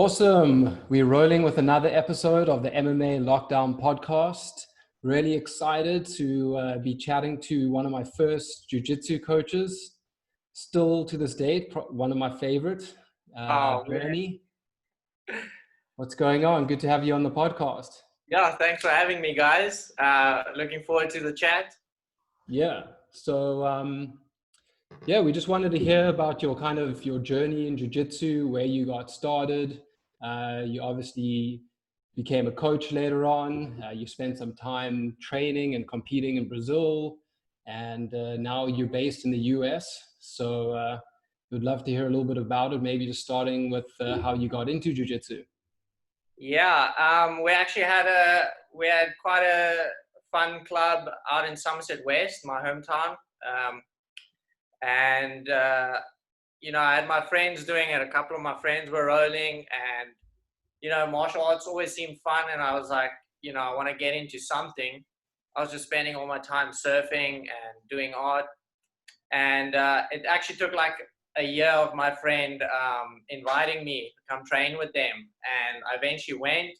Awesome. We're rolling with another episode of the MMA Lockdown podcast. Really excited to be chatting to one of my first jiu-jitsu coaches. Still to this date, one of my favorite, Oh, man. Berni. What's going on? Good to have you on the podcast. Yeah, thanks for having me, guys. Looking forward to the chat. Yeah. So, we just wanted to hear about your your journey in jiu-jitsu, where you got started. You obviously became a coach later on. You spent some time training and competing in Brazil, and now you're based in the US. So we'd love to hear a little bit about it. Maybe just starting with how you got into jiu-jitsu. Yeah, we had quite a fun club out in Somerset West, my hometown. Um, and I had my friends doing it. A couple of my friends were rolling, and martial arts always seemed fun. And I was like, I want to get into something. I was just spending all my time surfing and doing art. And it actually took like a year of my friend inviting me to come train with them, and I eventually went.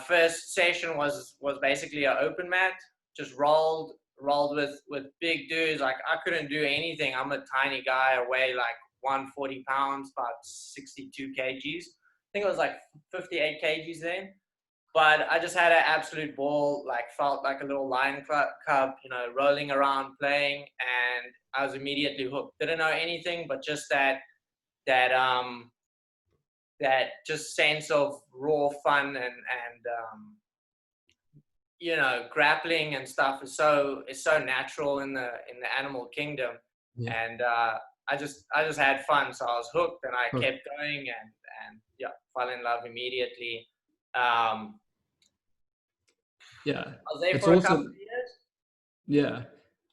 First session was basically an open mat, just rolled with big dudes. Like, I couldn't do anything. I'm a tiny guy. I weigh like 140 pounds, about 62 kgs. I think it was like 58 kgs then. But I just had an absolute ball, like felt like a little lion cub, rolling around, playing, and I was immediately hooked. Didn't know anything, but just that that just sense of raw fun and grappling and stuff is so natural in the animal kingdom. Yeah. And I just had fun, so I was hooked, and I kept going, and yeah, fell in love immediately. Yeah. I was there It's for a couple also, of years. yeah.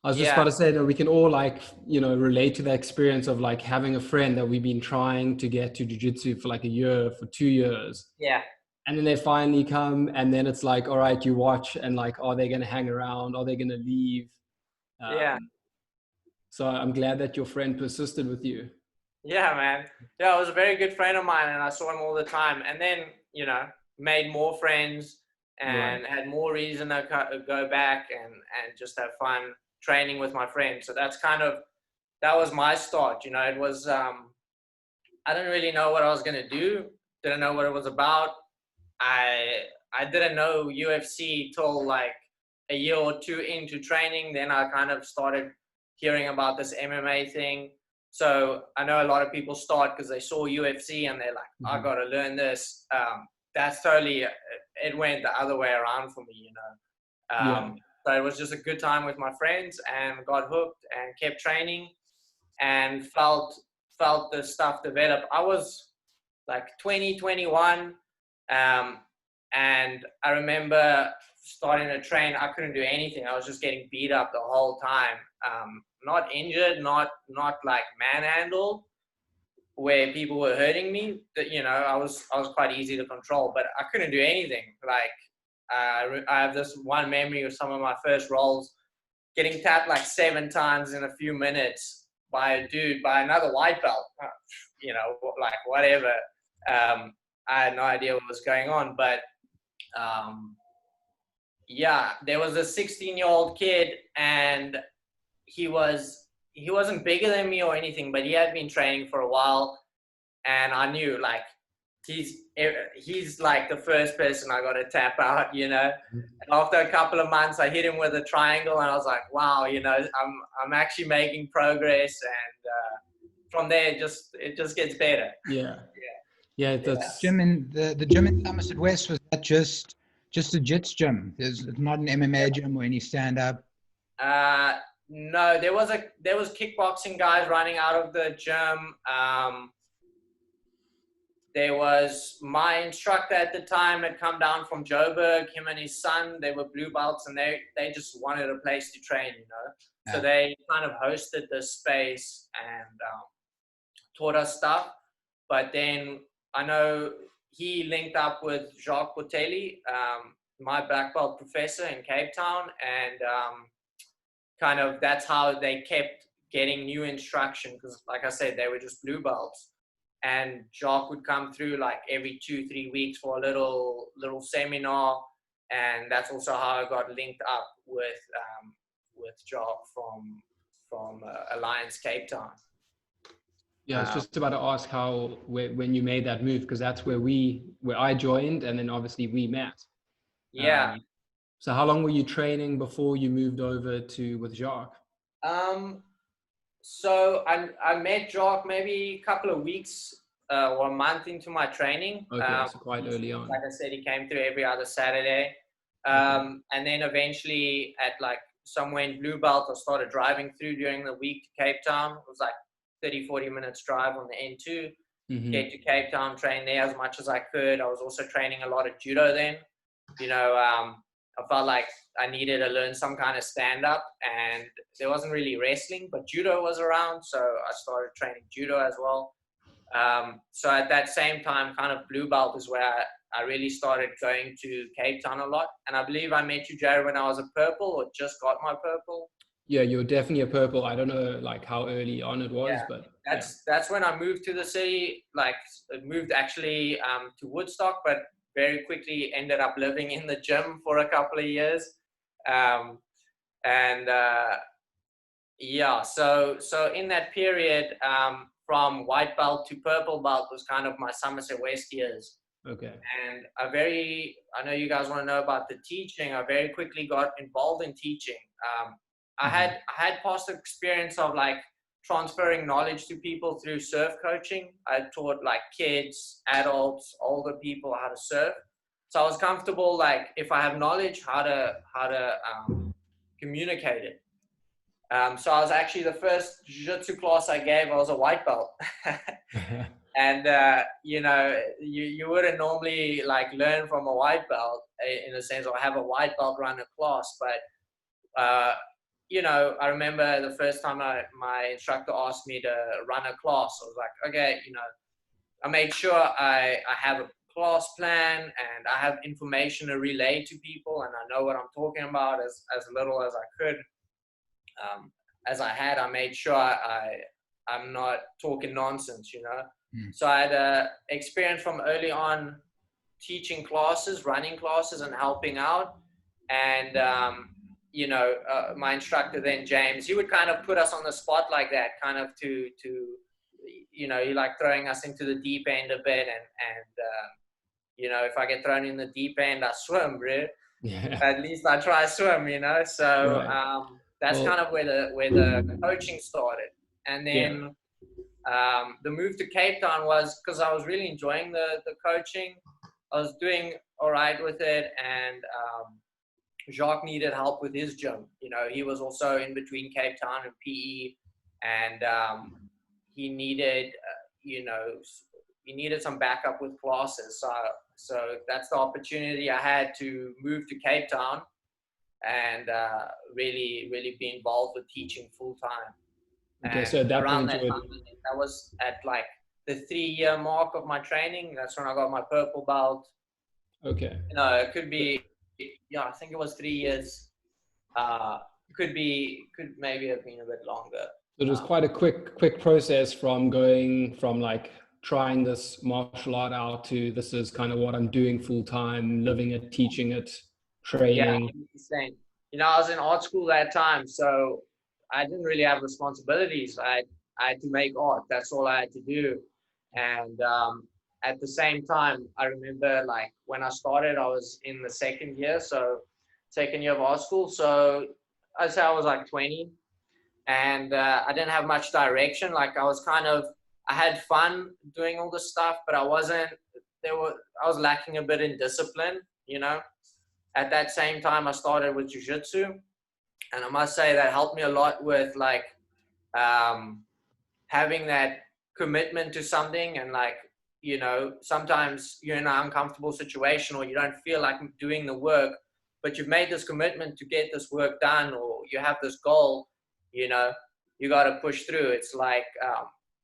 I was just about Yeah, to say that we can all relate to the experience of like having a friend that we've been trying to get to jiu-jitsu for like a year, for 2 years. yeah, And then they finally come, and then it's like, all right, you watch, and like, are they going to hang around? Are they going to leave? yeah, So I'm glad that your friend persisted with you. yeah, man. Yeah, it was a very good friend of mine, and I saw him all the time. And then, made more friends Right. and had more reason to go back and just have fun training with my friends. So that was my start. It was, I didn't really know what I was going to do, didn't know what it was about. I I didn't know UFC till like a year or two into training. Then I kind of started hearing about this MMA thing. So I know a lot of people start because they saw UFC and they're like, I Mhm. got to learn this. That's totally, it went the other way around for me. Yeah. So it was just a good time with my friends and got hooked and kept training and felt the stuff develop. I was like 20, 21. Um, and I remember starting to train. I couldn't do anything. I was just getting beat up the whole time. Not injured, not like manhandled, where people were hurting me. That I was quite easy to control, but I couldn't do anything. Like I have this one memory of some of my first rolls getting tapped like 7 times in a few minutes by a dude, by another white belt. Like whatever. I had no idea what was going on, but um, yeah, there was a 16-year-old kid, and he wasn't bigger than me or anything, but he had been training for a while, and I knew like he's like the first person I got to tap out. And after a couple of months, I hit him with a triangle, and I was like, wow, I'm actually making progress, and from there it just gets better. Yeah. Yeah. Yeah. That's, The gym in Somerset West, was that just a jits gym? There's not an MMA gym or any stand up. No, there was kickboxing guys running out of the gym. There was my instructor at the time had come down from Joburg. Him and his son, they were blue belts, and they just wanted a place to train. So Yeah. they kind of hosted this space and taught us stuff. But then I know he linked up with Jacques Botelli, my black belt professor in Cape Town, and kind of that's how they kept getting new instruction, because like I said, they were just blue belts. and Jacques would come through like every 2-3 weeks for a little seminar, and that's also how I got linked up with Jacques from Alliance Cape Town. Yeah, I was just about to ask when you made that move, because that's where I joined, and then obviously we met. Yeah. So how long were you training before you moved over with Jacques? So I met Jacques maybe a couple of weeks or a month into my training. Okay, so quite early on. Like I said, he came through every other Saturday. Okay. And then eventually at like somewhere in Blue Belt, I started driving through during the week to Cape Town. It was like 30-40 minutes drive on the N2. Get to Cape Town, train there as much as I could. I was also training a lot of judo then. I felt like I needed to learn some kind of stand-up, and there wasn't really wrestling, but judo was around, so I started training judo as well. So at that same time, kind of Blue Belt is where I really started going to Cape Town a lot. And I believe I met you, Jared, when I was a purple or just got my purple. Yeah, you're definitely a purple. I don't know like how early on it was, but that's when I moved to the city. Like, moved actually to Woodstock, but very quickly ended up living in the gym for a couple of years. So in that period, from white belt to purple belt was kind of my Somerset West years. Okay. And I know you guys want to know about the teaching. I very quickly got involved in teaching. I had past experience of like transferring knowledge to people through surf coaching. I taught like kids, adults, older people how to surf. So I was comfortable, like if I have knowledge, how to communicate it. So I was actually the first jiu-jitsu class I gave, I was a white belt. And, you wouldn't normally like learn from a white belt in a sense, or have a white belt run a class. But, I remember the first time my instructor asked me to run a class, I was like, okay, I made sure I have a class plan and I have information to relay to people, and I know what I'm talking about as little as I could. As I had, I made sure I'm not talking nonsense, So I had experience from early on teaching classes, running classes, and helping out. And, my instructor then, James, he would kind of put us on the spot like that, kind of to he like throwing us into the deep end a bit. And if I get thrown in the deep end, I swim, bro. Yeah. At least I try to swim, So Right. that's kind of where the coaching started. And then the move to Cape Town was because I was really enjoying the coaching. I was doing all right with it, and Jacques needed help with his gym. He was also in between Cape Town and PE, and he needed, he needed some backup with classes. So that's the opportunity I had to move to Cape Town and really, really be involved with teaching full time. Okay, so at that point, that was at like the 3-year mark of my training. That's when I got my purple belt. Okay. It could be, I think it was 3 years. Could maybe have been a bit longer. So it was quite a quick process from going from like trying this martial art out to this is kind of what I'm doing full time, living it, teaching it, training. Yeah, I was in art school that time, so I didn't really have responsibilities. I had to make art. That's all I had to do. And at the same time, I remember like when I started, I was in the second year of art school. So I'd say I was like 20, and I didn't have much direction. Like I had fun doing all this stuff, but I was lacking a bit in discipline, At that same time, I started with jiu-jitsu, and I must say that helped me a lot with like having that commitment to something. And like, sometimes you're in an uncomfortable situation or you don't feel like doing the work, but you've made this commitment to get this work done, or you have this goal, you got to push through. It's like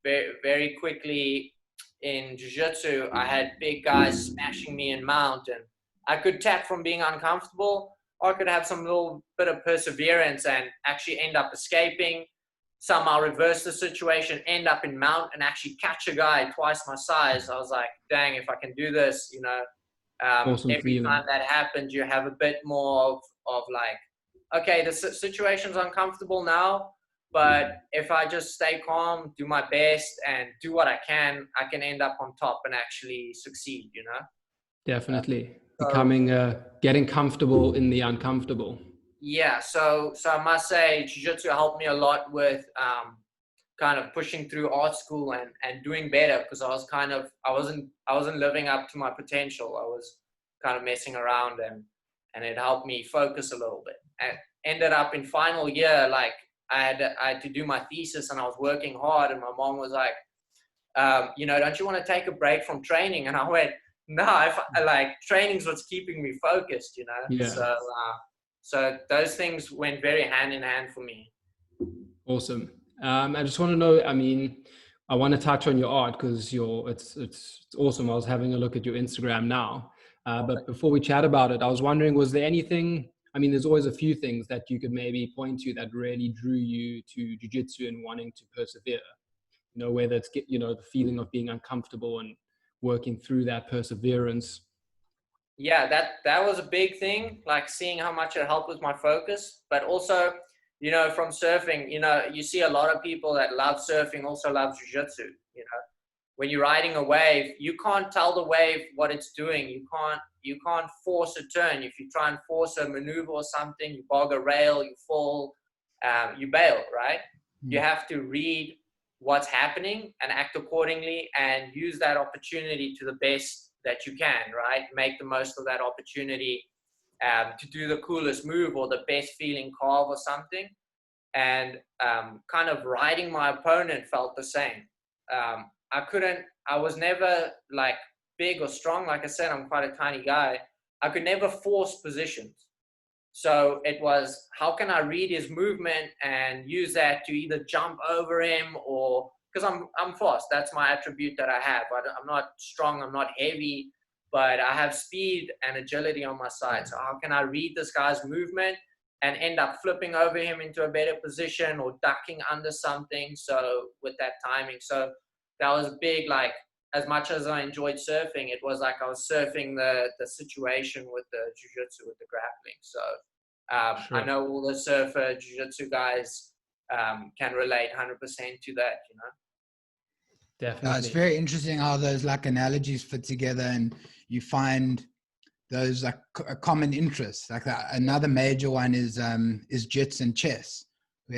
very, very quickly in jiu-jitsu, I had big guys smashing me in mount, and I could tap from being uncomfortable, or I could have some little bit of perseverance and actually end up escaping. somehow reverse the situation, end up in mount and actually catch a guy twice my size. I was like, dang, if I can do this, you know, Awesome every feeling. time that happens, you have a bit more of like, okay, the situation's uncomfortable now, but if I just stay calm, do my best and do what I can end up on top and actually succeed, you know? Definitely. So, Becoming, getting comfortable in the uncomfortable. yeah. So I must say jiu-jitsu helped me a lot with, kind of pushing through art school and doing better, because I wasn't living up to my potential. I was kind of messing around, and it helped me focus a little bit. And ended up in final year, like I had to do my thesis and I was working hard, and my mom was like, you know, don't you want to take a break from training? And I went, no, like training's what's keeping me focused, you know? Yeah. So those things went very hand in hand for me. Awesome. I just want to know, I mean, I want to touch on your art because it's awesome. I was having a look at your Instagram now. But before we chat about it, I was wondering, was there anything, I mean, there's always a few things that you could maybe point to that really drew you to jiu-jitsu and wanting to persevere, you know, whether it's, you know, the feeling of being uncomfortable and working through that perseverance. Yeah, that was a big thing, like seeing how much it helped with my focus, but also, you know, from surfing, you know, you see a lot of people that love surfing also love jiu-jitsu. You know, when you're riding a wave, you can't tell the wave what it's doing. You can't force a turn. If you try and force a maneuver or something, you bog a rail, you fall, you bail, right? You have to read what's happening and act accordingly and use that opportunity to the best that you can, right? Make the most of that opportunity to do the coolest move or the best feeling carve or something. And kind of riding my opponent felt the same. I was never like big or strong. Like I said, I'm quite a tiny guy. I could never force positions. So it was, how can I read his movement and use that to either jump over him, or because I'm fast. That's my attribute that I have. I'm not strong. I'm not heavy, but I have speed and agility on my side. So how can I read this guy's movement and end up flipping over him into a better position or ducking under something? So with that timing, so that was big. Like, as much as I enjoyed surfing, it was like I was surfing the situation with the jiu-jitsu, with the grappling. So Sure. I know all the surfer jiu-jitsu guys can relate 100% to that, you know? Definitely. No, it's very interesting how those like analogies fit together, and you find those like a common interests. Like another major one is jits and chess.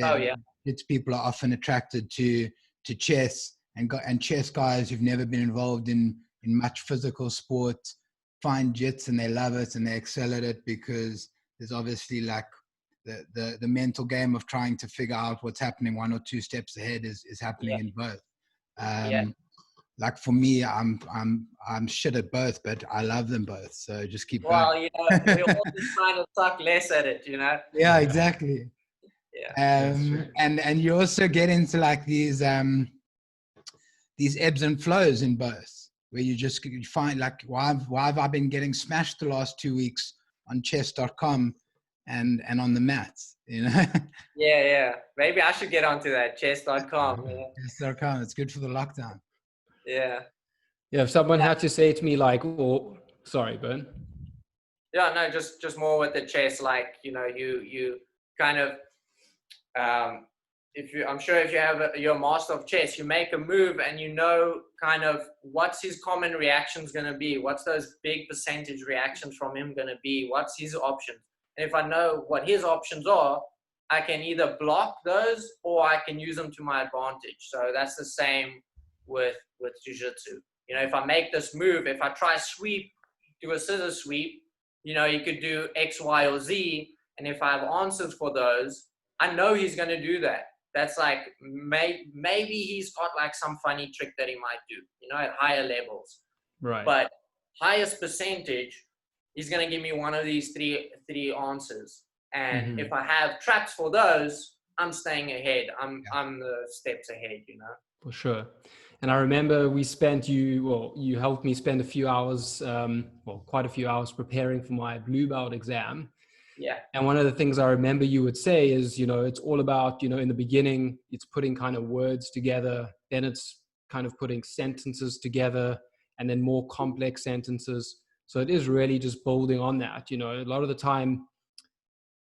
Oh yeah. Jits people are often attracted to chess, and chess guys who've never been involved in much physical sport find jits and they love it and they excel at it, because there's obviously like the mental game of trying to figure out what's happening 1 or 2 steps ahead is happening in both. Like for me, I'm shit at both, but I love them both. So just keep going. Well, you know, we're all just trying to suck less at it, you know? Yeah, exactly. Yeah. And you also get into like these ebbs and flows in both, where you find like, why have I been getting smashed the last 2 weeks on chess.com and on the mats, you know? Yeah. Maybe I should get onto that, chess.com. Yeah. Chess.com, it's good for the lockdown. Yeah. If someone had to say to me like, oh, sorry, Bern. Yeah, no, just more with the chess, like, you know, you kind of, I'm sure if you have you're a master of chess, you make a move and you know kind of what's his common reactions going to be, what's those big percentage reactions from him going to be, what's his options. And if I know what his options are, I can either block those or I can use them to my advantage. So that's the same with jiu-jitsu. You know, if I make this move, if I try sweep, do a scissor sweep, you know, you could do X, Y, or Z. And if I have answers for those, I know he's going to do that. That's like, maybe he's got like some funny trick that he might do, you know, at higher levels. Right. But highest percentage, he's going to give me one of these three answers. And if I have tracks for those, I'm staying ahead. I'm the steps ahead, you know. For sure. And I remember you helped me spend a few hours, quite a few hours preparing for my blue belt exam. Yeah. And one of the things I remember you would say is, it's all about, in the beginning, it's putting kind of words together, then it's kind of putting sentences together, and then more complex sentences. So it is really just building on that. A lot of the time,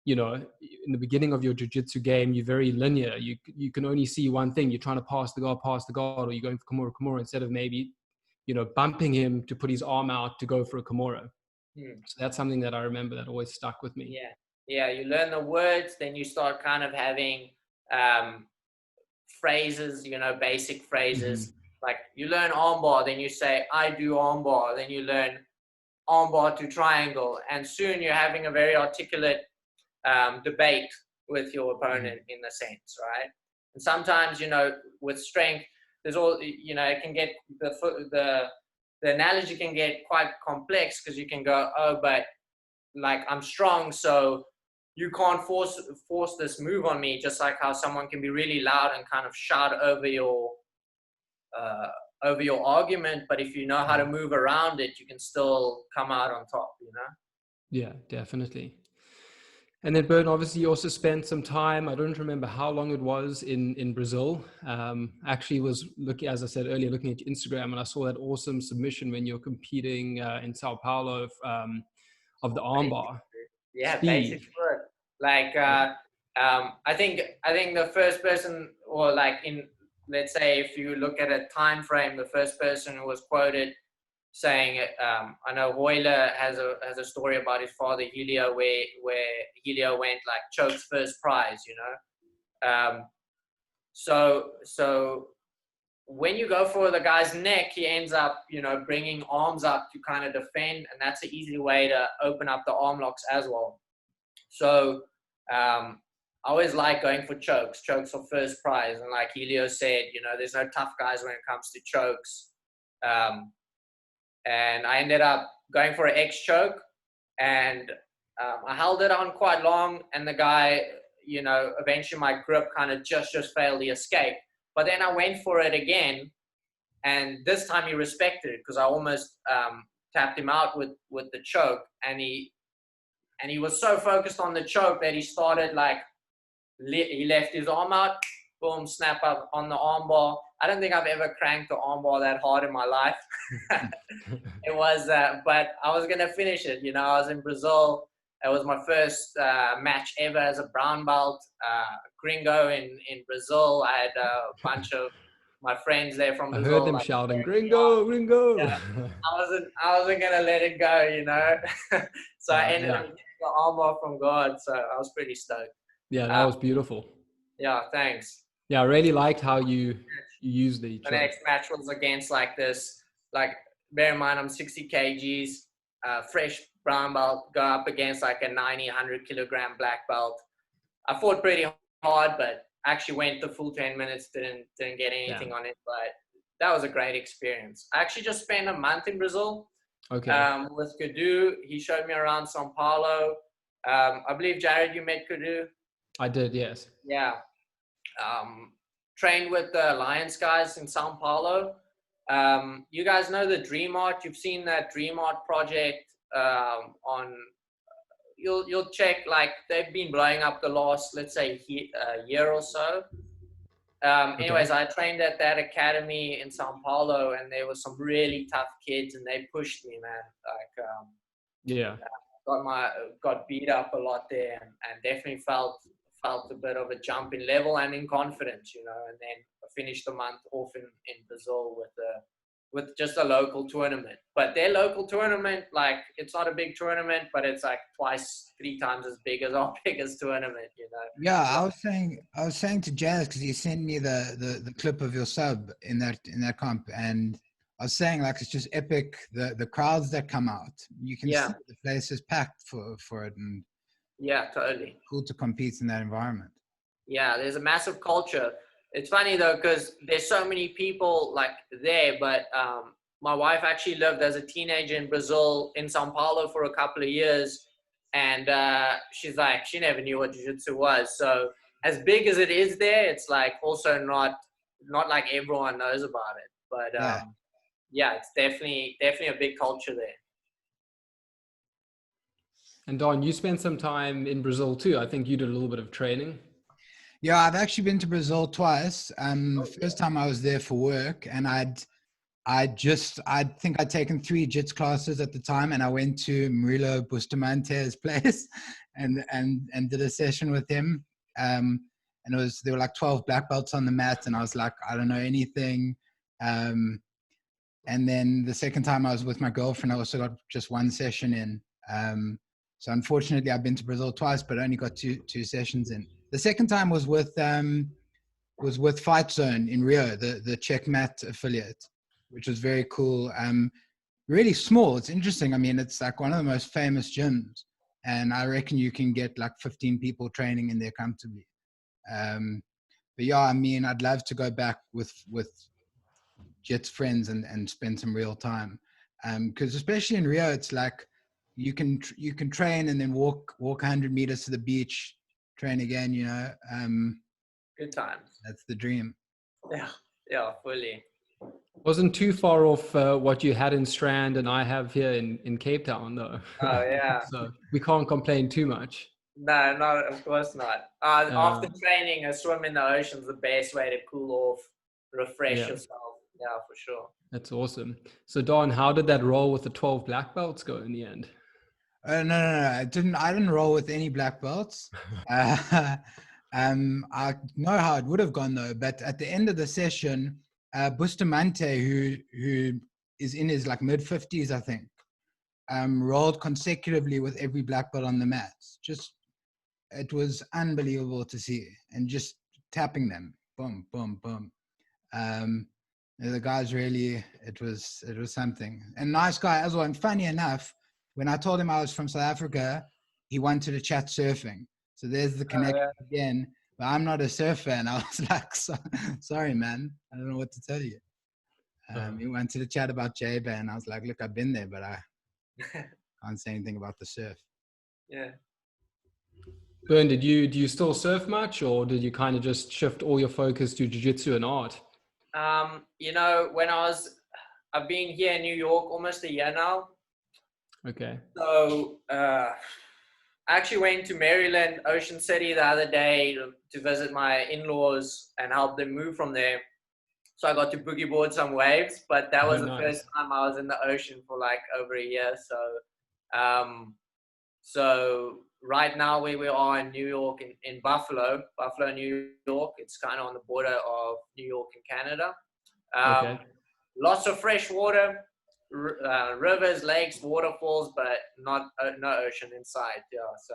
in the beginning of your jiu-jitsu game, you're very linear. You can only see one thing. You're trying to pass the guard, or you're going for Kimura instead of maybe, bumping him to put his arm out to go for a Kimura. So that's something that I remember that always stuck with me. Yeah, you learn the words, then you start kind of having phrases, basic phrases. Mm-hmm. Like you learn armbar, then you say, I do armbar. Then you learn armbar to triangle. And soon you're having a very articulate debate with your opponent in a sense, right? And sometimes, with strength, there's all, it can get, the analogy can get quite complex because you can go, oh, but like I'm strong, so you can't force this move on me, just like how someone can be really loud and kind of shout over your argument, but if you know how to move around it, you can still come out on top, Yeah, definitely. And then Bern, obviously you also spent some time, I don't remember how long it was, in Brazil. Actually was looking, as I said earlier, looking at your Instagram, and I saw that awesome submission when you're competing in Sao Paulo of the armbar. Yeah, Speed. basic work. Like I think the first person, or like let's say if you look at a time frame, the first person who was quoted saying, I know Hoyler has a story about his father Helio, where Helio went like chokes first prize, so when you go for the guy's neck, he ends up, bringing arms up to kind of defend, and that's an easy way to open up the arm locks as well. So I always like going for chokes. Chokes are first prize, and like Helio said, there's no tough guys when it comes to chokes. And I ended up going for an X choke, and I held it on quite long, and the guy, eventually my grip kind of just failed the escape. But then I went for it again, and this time he respected it because I almost tapped him out with the choke, and he was so focused on the choke that he started like, he left his arm out, boom, snap up on the armbar. I don't think I've ever cranked the armbar that hard in my life. It was, but I was going to finish it. I was in Brazil. It was my first match ever as a brown belt, gringo in Brazil. I had a bunch of my friends there from Brazil. I heard them like, shouting, "Gringo, gringo!" Yeah. I wasn't gonna let it go, So I ended up getting the armbar from God. So I was pretty stoked. Yeah, that was beautiful. Yeah, thanks. Yeah, I really liked how you used the choke. next match was against like this, like, bear in mind I'm 60 kgs, fresh brown belt, go up against like a 90, 100 kilogram black belt. I fought pretty hard, but actually went the full 10 minutes, didn't get anything on it, but that was a great experience. I actually just spent a month in Brazil. Okay. With Kudu. He showed me around Sao Paulo. I believe, Jared, you met Kudu? I did, yes. Yeah. Trained with the Lions guys in Sao Paulo. You guys know the Dream Art. You've seen that Dream Art project on. You'll check, like, they've been blowing up the last, let's say, year or so. Anyways, I trained at that academy in Sao Paulo, and there were some really tough kids, and they pushed me, man. Like, got beat up a lot there, and definitely felt a bit of a jump in level and in confidence, and then I finished the month off in Brazil with just a local tournament. But their local tournament, like, it's not a big tournament, but it's like 2-3 times as big as our biggest tournament, Yeah, I was saying to Jazz, because he sent me the clip of your sub in that comp, and I was saying, like, it's just epic. The crowds that come out, you can see the place is packed for it, and yeah, totally cool to compete in that environment. Yeah, there's a massive culture. It's funny though, because there's so many people like there, but my wife actually lived as a teenager in Brazil, in Sao Paulo, for a couple of years, and she's like, she never knew what jiu-jitsu was. So as big as it is there, it's like also not like everyone knows about it. But yeah, it's definitely a big culture there. And Don, you spent some time in Brazil too. I think you did a little bit of training. Yeah, I've actually been to Brazil twice. The first time I was there for work, and I think I'd taken 3 jits classes at the time, and I went to Murilo Bustamante's place and did a session with him. And there were like 12 black belts on the mat, and I was like, I don't know anything. And then the second time I was with my girlfriend, I also got just 1 session in. So unfortunately, I've been to Brazil twice, but only got two sessions in. The second time was with Fight Zone in Rio, the Checkmat affiliate, which was very cool. Really small. It's interesting. I mean, it's like one of the most famous gyms, and I reckon you can get like 15 people training in there comfortably. But yeah, I mean, I'd love to go back with Jet's friends and spend some real time. Because especially in Rio, it's like you can train and then walk 100 meters to the beach, train again. Good times. That's the dream. Yeah, fully. Wasn't too far off what you had in Strand and I have here in Cape Town, though. Oh yeah. So we can't complain too much. No, of course not. After training, a swim in the ocean is the best way to cool off, refresh yourself. Yeah, for sure. That's awesome. So Don, how did that roll with the 12 black belts go in the end? No. I didn't roll with any black belts. I know how it would have gone though, but at the end of the session, Bustamante, who is in his like mid-50s, I think, rolled consecutively with every black belt on the mat. It was unbelievable to see, and just tapping them, boom, boom, boom. The guys really, it was something. And nice guy as well. And funny enough, when I told him I was from South Africa, he wanted to chat surfing. So there's the connection again. But I'm not a surfer, and I was like, sorry, man. I don't know what to tell you. He wanted to chat about J-Bay, and I was like, look, I've been there, but I can't say anything about the surf. Yeah. Bern, do you still surf much, or did you kind of just shift all your focus to jiu-jitsu and art? When I've been here in New York almost a year now. Okay. So I actually went to Maryland, Ocean City the other day to visit my in-laws and help them move from there. So I got to boogie board some waves, but that was the first time I was in the ocean for like over a year. So right now where we are in New York, in Buffalo, New York, it's kind of on the border of New York and Canada. Okay. Lots of fresh water, rivers, lakes, waterfalls, but no ocean inside. Yeah, so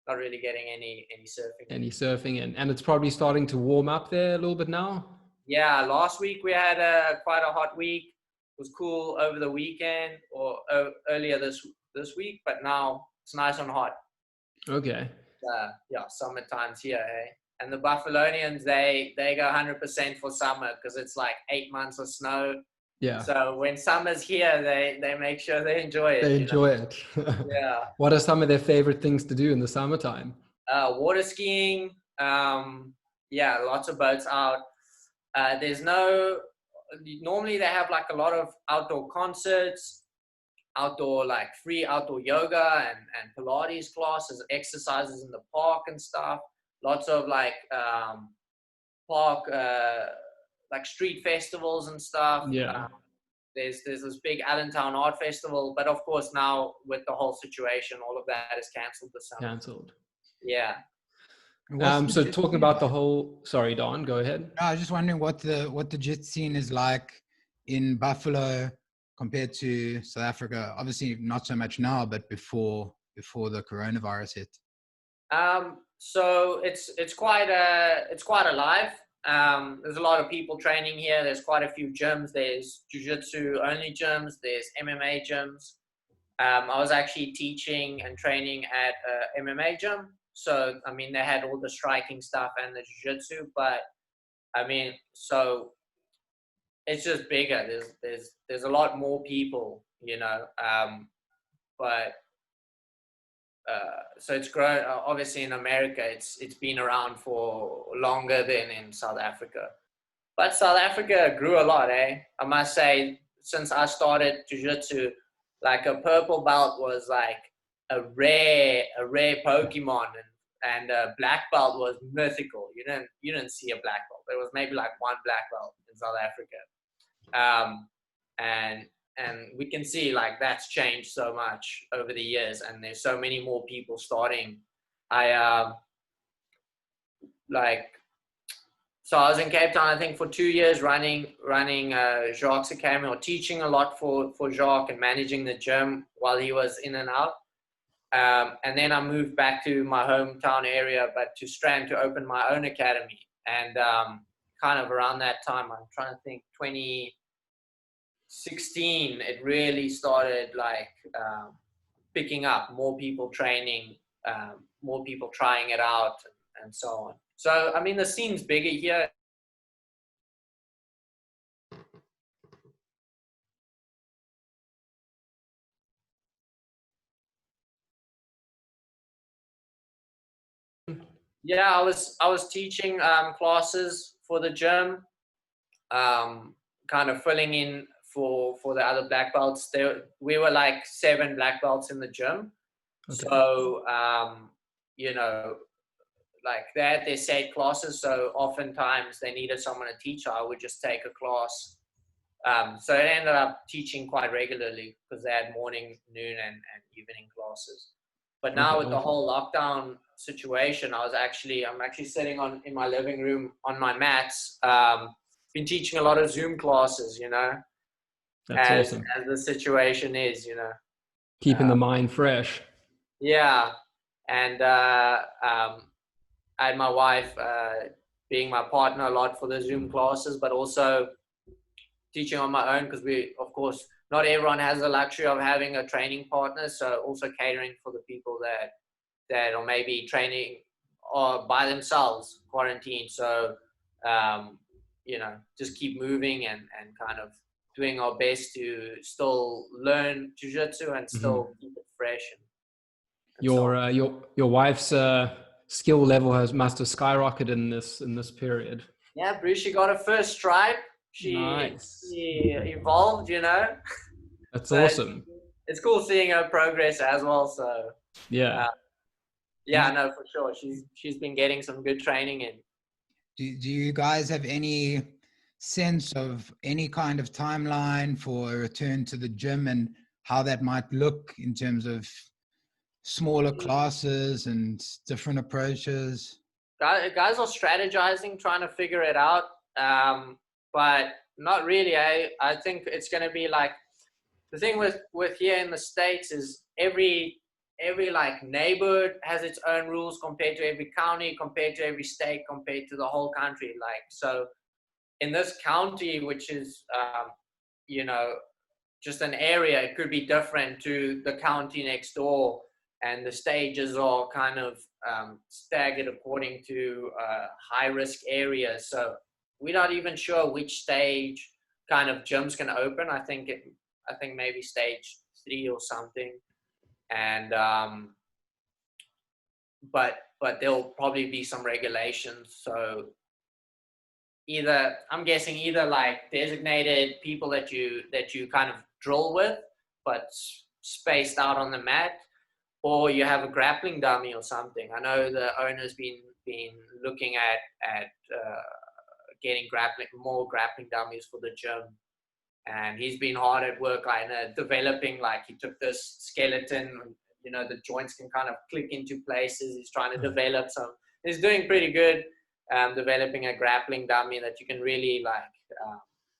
not really getting any surfing. Any surfing, and it's probably starting to warm up there a little bit now. Yeah, last week we had quite a hot week. It was cool over the weekend or earlier this week, but now it's nice and hot. Okay. Summer times here, eh? And the Buffalonians, they go 100% for summer because it's like 8 months of snow. Yeah. So when summer's here, they make sure they enjoy it. They enjoy it. Yeah. What are some of their favorite things to do in the summertime? Water skiing. Lots of boats out. Normally they have like a lot of outdoor concerts, free outdoor yoga and Pilates classes, exercises in the park and stuff. Lots of park, street festivals and stuff. Yeah. There's this big Allentown Art Festival, but of course now with the whole situation, all of that is cancelled this summer. Cancelled. Yeah. So talking about the whole, sorry, Don, go ahead. No, I was just wondering what the jit scene is like in Buffalo compared to South Africa. Obviously not so much now, but before the coronavirus hit. So it's quite alive. There's a lot of people training here. There's quite a few gyms. There's jiu-jitsu only gyms. There's MMA gyms. I was actually teaching and training at a MMA gym. So, I mean, they had all the striking stuff and the jiu-jitsu, but I mean, so it's just bigger. There's a lot more people, so it's grown. Obviously, in America, it's been around for longer than in South Africa. But South Africa grew a lot, eh? I must say, since I started jiu-jitsu, like a purple belt was like a rare Pokemon, and a black belt was mythical. You didn't see a black belt. There was maybe like one black belt in South Africa, and we can see like that's changed so much over the years, and there's so many more people starting. So I was in Cape Town, I think, for 2 years running Jacques' Academy, or teaching a lot for Jacques and managing the gym while he was in and out. And then I moved back to my hometown area, but to Strand, to open my own academy. And kind of around that time, I'm trying to think, 2016, it really started like picking up, more people training, more people trying it out, and so on. So, I mean, the scene's bigger here. Yeah, I was teaching classes for the gym, kind of filling in for the other black belts. We were like 7 black belts in the gym. Okay. So, you know, like they had their set classes, so oftentimes they needed someone to teach. I would just take a class. So I ended up teaching quite regularly because they had morning, noon, and evening classes. But now with the whole lockdown situation, I'm actually sitting in my living room on my mats. Been teaching a lot of Zoom classes, you know. That's awesome. As the situation is, you know. Keeping the mind fresh. Yeah, and I had my wife being my partner a lot for the Zoom classes, but also teaching on my own, because of course, not everyone has the luxury of having a training partner. So also catering for the people that are maybe training or by themselves, quarantined. So, you know, just keep moving and kind of doing our best to still learn jiu-jitsu and still keep it fresh. Your wife's skill level must have skyrocketed in this period. Yeah, Bruce, she got her first stripe. She evolved, you know. That's awesome. It's cool seeing her progress as well. So yeah, no, for sure. She's been getting some good training in. Do you guys have any sense of any kind of timeline for a return to the gym and how that might look in terms of smaller classes and different approaches? Guys are strategizing, trying to figure it out, but not really. I think it's going to be like, the thing with here in the States is every like neighborhood has its own rules compared to every county, compared to every state, compared to the whole country. Like, so in this county, which is you know, just an area, it could be different to the county next door, and the stages are kind of staggered according to high risk areas. So we're not even sure which stage kind of gyms can open. I think maybe stage 3 or something. And but there'll probably be some regulations. So I'm guessing either like designated people that you kind of drill with, but spaced out on the mat, or you have a grappling dummy or something. I know the owner's been looking at getting more grappling dummies for the gym, and he's been hard at work, like developing. Like, he took this skeleton, you know, the joints can kind of click into places. He's trying to develop some. He's doing pretty good, developing a grappling dummy that you can really like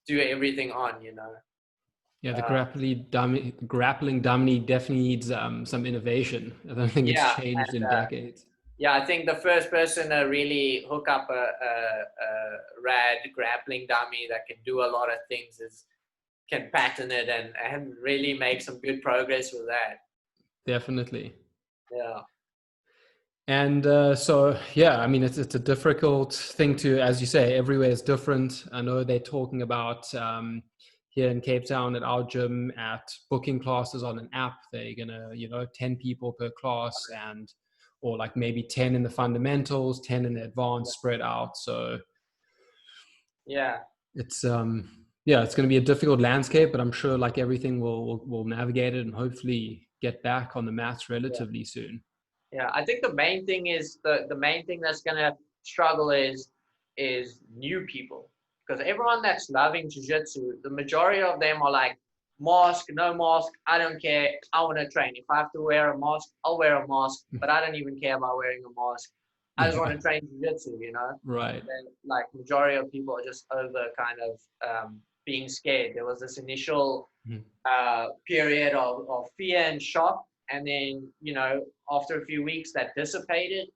do everything on, you know. Yeah, the grappling dummy definitely needs some innovation. I don't think it's changed in decades. Yeah, I think the first person to really hook up a rad grappling dummy that can do a lot of things can patent it and really make some good progress with that. Definitely. Yeah. And so, yeah, I mean, it's a difficult thing to, as you say, everywhere is different. I know they're talking about here in Cape Town at our gym, at booking classes on an app, they're gonna, 10 people per class, or like maybe 10 in the fundamentals, 10 in the advanced, spread out. So yeah, it's it's going to be a difficult landscape, but I'm sure like everything will navigate it and hopefully get back on the mats relatively soon. Yeah, I think the main thing is the main thing that's gonna struggle is new people, because everyone that's loving jiu-jitsu, the majority of them are like, mask, no mask, I don't care, I want to train. If I have to wear a mask, I'll wear a mask, but I don't even care about wearing a mask. I just want to train jiu-jitsu, you know? Right. And like majority of people are just over kind of being scared. There was this initial period of fear and shock, and then, you know, after a few weeks that dissipated,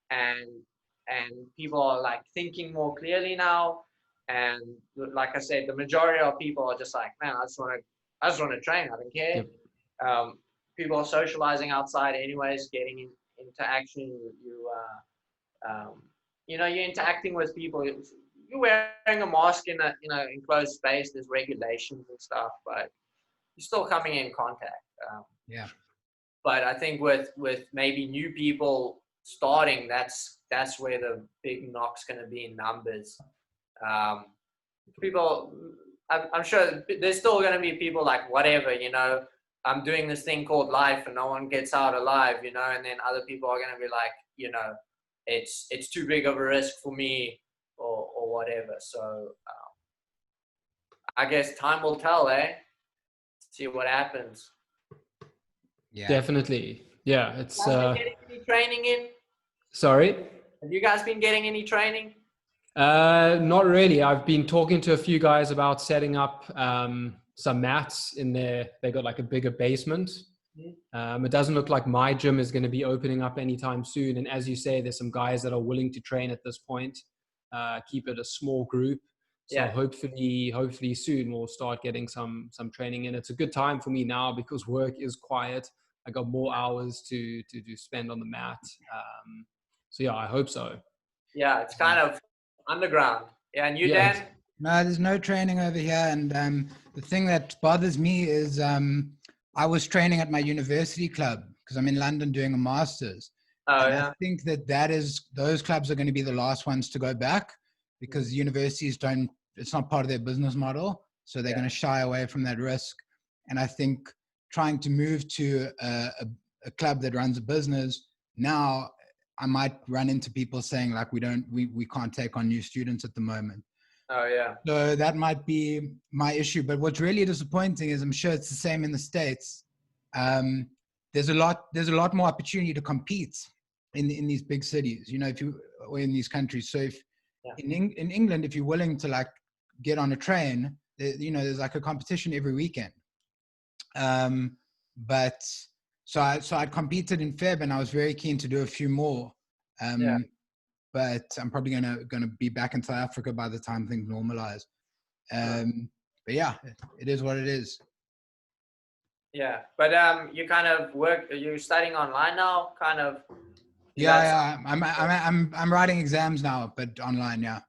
and people are like thinking more clearly now. And like I said, the majority of people are just like, man, I just want to train, I don't care. Yep. People are socializing outside anyways, getting into action. You know, you're interacting with people. You're wearing a mask in a enclosed space. There's regulations and stuff, but you're still coming in contact. Yeah. But I think with maybe new people starting, that's where the big knock's going to be in numbers. People, I'm sure there's still going to be people like, whatever, you know, I'm doing this thing called life and no one gets out alive, you know, and then other people are going to be like, you know, it's too big of a risk for me, or whatever. So I guess time will tell, see what happens. Yeah, definitely. Yeah, it's Have you been getting any training in? Sorry? Have you guys been getting any training? Not really. I've been talking to a few guys about setting up some mats in there. They got like a bigger basement. It doesn't look like my gym is going to be opening up anytime soon. And as you say, there's some guys that are willing to train at this point. Keep it a small group. So hopefully soon we'll start getting some training in. It's a good time for me now because work is quiet. I got more hours to spend on the mat. So yeah, I hope so. Yeah, it's kind of underground. Yeah, and you, Yeah. Dan? No, there's no training over here. And the thing that bothers me is I was training at my university club because I'm in London doing a master's. Oh, and yeah. I think those clubs are going to be the last ones to go back because universities it's not part of their business model. So they're going to shy away from that risk. And I think trying to move to a club that runs a business now, I might run into people saying like, we can't take on new students at the moment. Oh, yeah. So that might be my issue. But what's really disappointing is I'm sure it's the same in the States. There's a lot more opportunity to compete in these big cities, you know, or in these countries. So if in England, if you're willing to like get on a train, you know, there's like a competition every weekend. But so I competed in Feb and I was very keen to do a few more. But I'm probably gonna be back in South Africa by the time things normalize. But yeah, it is what it is. Yeah, but you kind of you're studying online now, kind of. Yeah. I'm writing exams now, but online. Yeah.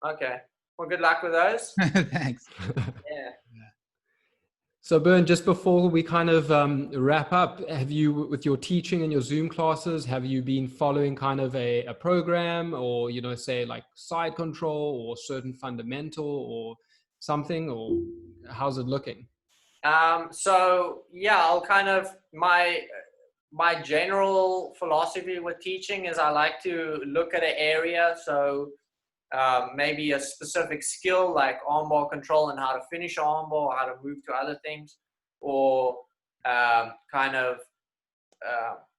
Okay. Well, good luck with those. Thanks. Yeah. So Bern, just before we kind of wrap up, have you, with your teaching and your Zoom classes, have you been following kind of a program, or, you know, say like side control or certain fundamental or something, or how's it looking? So yeah, I'll kind of, my general philosophy with teaching is I like to look at an area. So maybe a specific skill like armbar control and how to finish armbar, how to move to other things, or kind of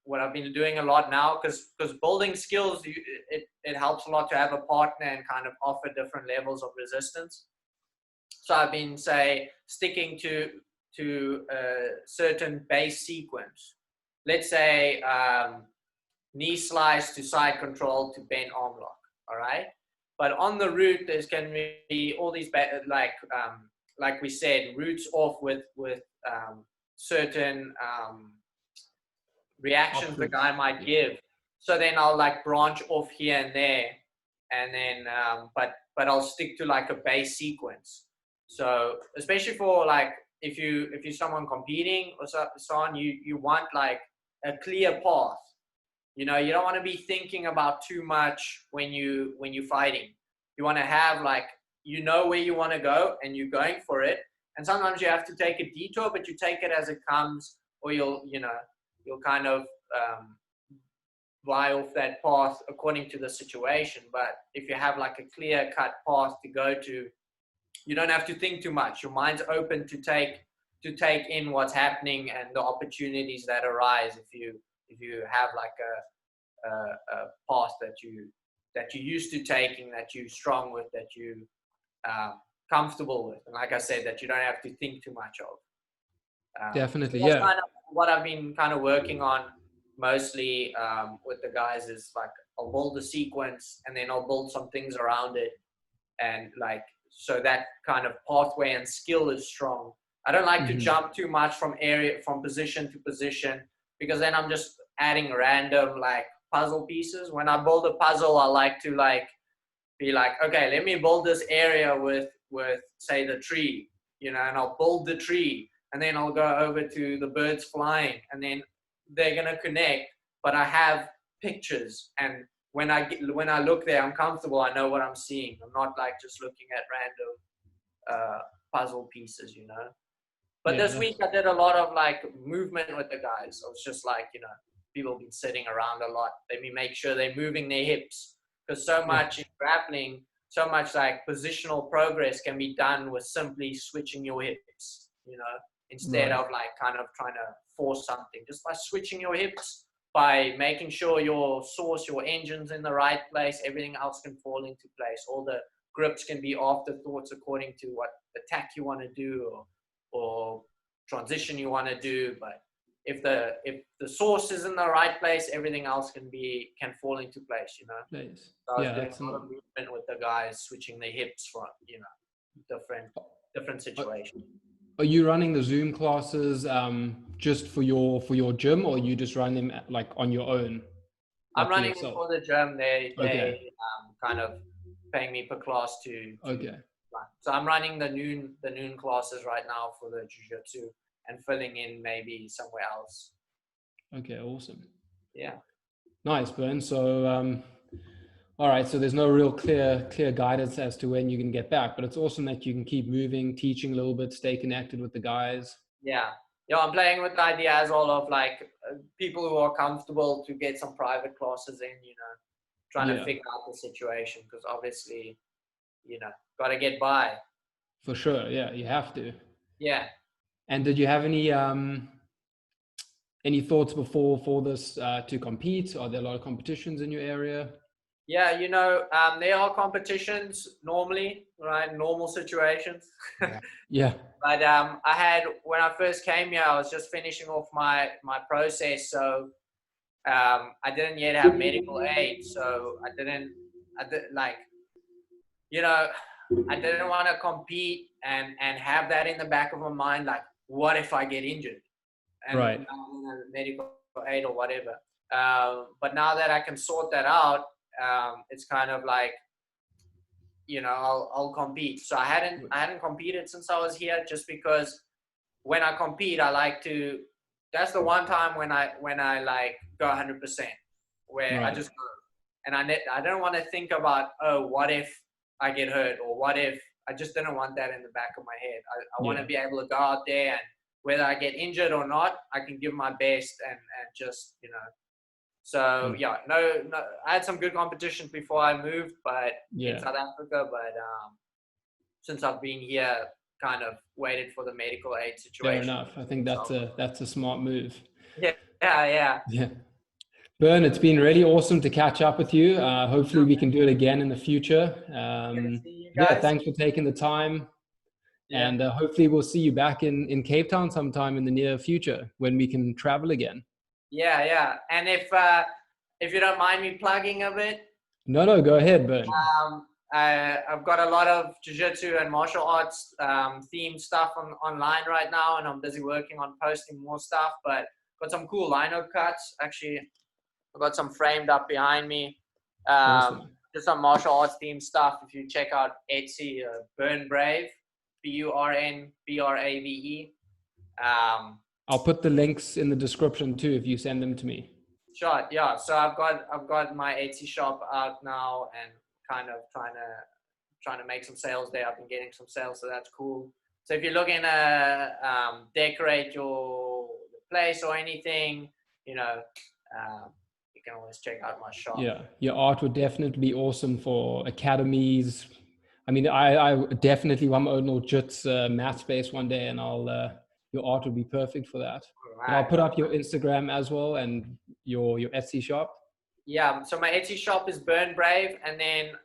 what I've been doing a lot now, because building skills, it helps a lot to have a partner and kind of offer different levels of resistance. So I've been, say, sticking to a certain base sequence. Let's say knee slice to side control to bend arm lock, all right? But on the route, there's going to be all these, like we said, routes off with certain reactions the guy might give. So then I'll like branch off here and there, and then but I'll stick to like a base sequence. So especially for like if you're someone competing or so on, you want like a clear path. You know, you don't want to be thinking about too much when you're fighting. You want to have like, you know where you want to go and you're going for it. And sometimes you have to take a detour, but you take it as it comes or you'll kind of fly off that path according to the situation. But if you have like a clear cut path to go to, you don't have to think too much. Your mind's open to take in what's happening and the opportunities that arise if you have like a path that you're used to taking, that you're strong with, that you comfortable with, and like I said, that you don't have to think too much of. Definitely, So that's yeah. kind of what I've been kind of working on mostly with the guys, is like I'll build a sequence and then I'll build some things around it, and like so that kind of pathway and skill is strong. I don't like to jump too much from position to position, because then I'm just adding random like puzzle pieces. When I build a puzzle, I like to be like, okay, let me build this area with say the tree, and I'll build the tree, and then I'll go over to the birds flying, and then they're gonna connect. But I have pictures, and when I look there, I'm comfortable. I know what I'm seeing. I'm not like just looking at random puzzle pieces, But Yeah, this week I did a lot of like movement with the guys. I was just like, people have been sitting around a lot. Let me make sure they're moving their hips, because so much in grappling, so much like positional progress can be done with simply switching your hips, instead of like kind of trying to force something. Just by switching your hips, by making sure your engine's in the right place, everything else can fall into place. All the grips can be afterthoughts according to what attack you want to do or transition you want to do. But if the source is in the right place, everything else can fall into place, Nice. So I was doing excellent. a lot of movement with the guys, switching their hips from, different situations. Are you running the Zoom classes just for your gym, or you just run them like on your own? I'm running them for the gym. They kind of paying me per class to Okay. run. So I'm running the noon classes right now for the jiu-jitsu, and filling in maybe somewhere else. Okay, awesome. Yeah. Nice, Bern. So all right, so there's no real clear guidance as to when you can get back, but it's awesome that you can keep moving, teaching a little bit, stay connected with the guys. Yeah. I'm playing with the idea as well of like people who are comfortable to get some private classes in, trying to figure out the situation, because obviously, got to get by. For sure, yeah, you have to. Yeah. And did you have any thoughts before for this to compete? Are there a lot of competitions in your area? Yeah, there are competitions normally, right? Normal situations. Yeah. But when I first came here, I was just finishing off my process, so I didn't yet have medical aid, so I didn't want to compete and have that in the back of my mind, like, what if I get injured? And right. Medical aid or whatever. But now that I can sort that out, it's kind of like, I'll compete. So I hadn't competed since I was here, just because when I compete, I like to. That's the one time when I like go 100%, where I just go, and I don't want to think about, oh, what if I get hurt, or what if. I just didn't want that in the back of my head. I want to be able to go out there, and whether I get injured or not, I can give my best and just, So no, I had some good competitions before I moved, but in South Africa. But since I've been here, kind of waited for the medical aid situation. Fair enough. I think that's a smart move. Yeah. Bern, it's been really awesome to catch up with you. Hopefully we can do it again in the future. Thanks for taking the time. Yeah. And hopefully we'll see you back in Cape Town sometime in the near future when we can travel again. Yeah. And if you don't mind me plugging a bit. No, go ahead, Bern. I've got a lot of jiu-jitsu and martial arts themed stuff online right now, and I'm busy working on posting more stuff, but got some cool lino cuts. Actually, I've got some framed up behind me. Awesome. Just some martial arts themed stuff. If you check out Etsy, Burn Brave, BURNBRAVE. I'll put the links in the description too if you send them to me. Sure, yeah. So I've got my Etsy shop out now, and kind of trying to make some sales there. I've been getting some sales, so that's cool. So if you're looking to decorate your place or anything, you know, you can always check out my shop. Yeah, your art would definitely be awesome for academies. I mean, I definitely want my own little jits mat space one day, and your art would be perfect for that. And I'll Right. put up your Instagram as well and your Etsy shop. Yeah, so my Etsy shop is Burn Brave, and then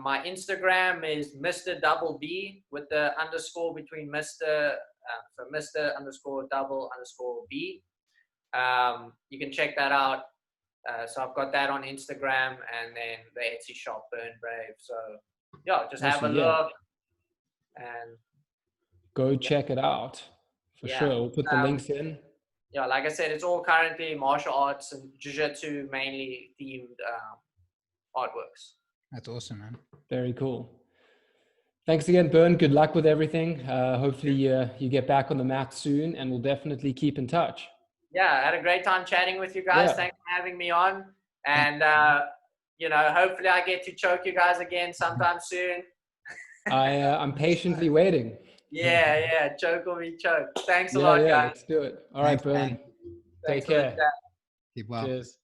my Instagram is Mr. Double B with the underscore between Mr. So Mr. underscore double underscore B. You can check that out. So I've got that on Instagram, and then the Etsy shop Burn Brave. So yeah, just have a look and go check it out for sure. We'll put the links in. Yeah, like I said, it's all currently martial arts and jiu-jitsu mainly themed artworks. That's awesome, man. Very cool. Thanks again, Bern. Good luck with everything. Hopefully you get back on the mat soon, and we'll definitely keep in touch. Yeah, I had a great time chatting with you guys. Yeah. Thanks for having me on. And, you know, hopefully I get to choke you guys again sometime soon. I'm patiently waiting. Yeah, choke or be choked. Thanks a lot, guys. Let's do it. All right, Bern. Take care. Keep well. Cheers.